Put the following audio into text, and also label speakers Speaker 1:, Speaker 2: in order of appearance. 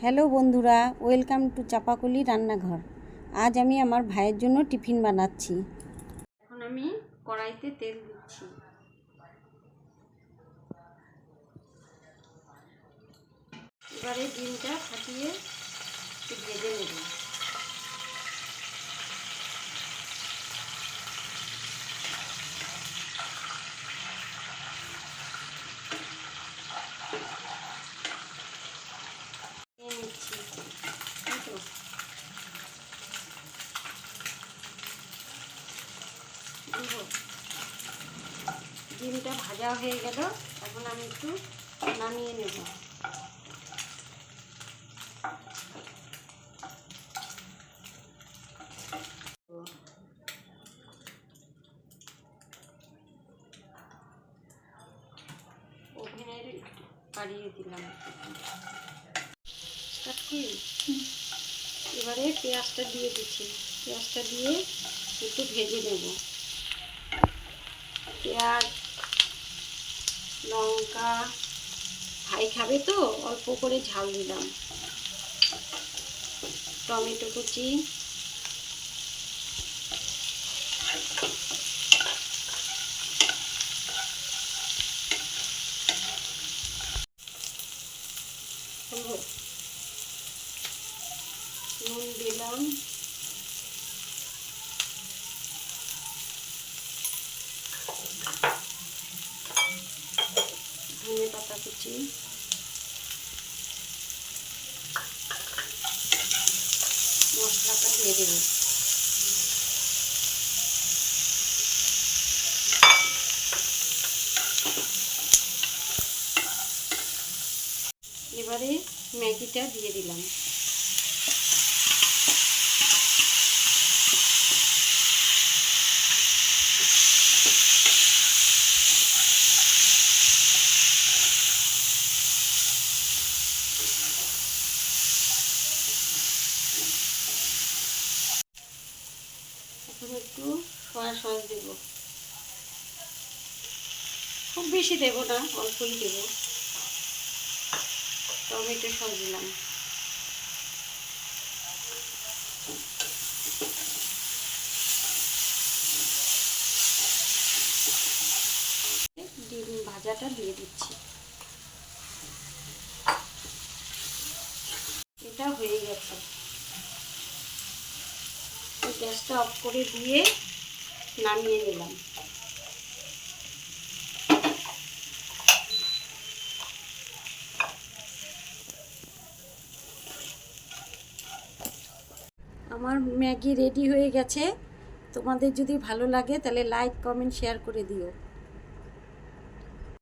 Speaker 1: Hello বন্ধুরা, welcome to চাপাকলি রান্নাঘর। আজ আমি আমার ভাইয়ের জন্য টিফিন বানাচ্ছি। এখন আমি কড়াইতে তেল দিচ্ছি। এবারে ডিমটা ফাটিয়ে ভেজে নেব। ডিমটা ভাজা হয়ে গেল, এখন আমি একটু নামিয়ে নেব। ওভেনের বাড়িয়ে দিলাম। এবারে পেঁয়াজটা দিয়ে দিচ্ছি। পেঁয়াজটা দিয়ে একটু ভেজে নেব। পেঁয়াজ, লঙ্কা, ভাই খাবে তো অল্প করে ঝাল দিলাম। টমেটো কুচি, নুন দিলাম, ধনে পাতা কুচি, মশলাটা দিয়ে দেব। এবারে ম্যাগিটা দিয়ে দিলাম। এখন একটু সয়া সস দেব। খুব বেশি দেব না, অল্পই দেব। টমেটো সস দিলাম। ডিম ভাজাটা দিয়ে দিচ্ছি। এটা হয়ে গেছে। গ্যাসটা অফ করে দিয়ে নামিয়ে নিলাম। আমার ম্যাগি রেডি হয়ে গেছে। তোমাদের যদি ভালো লাগে তাহলে লাইক, কমেন্ট, শেয়ার করে দিও।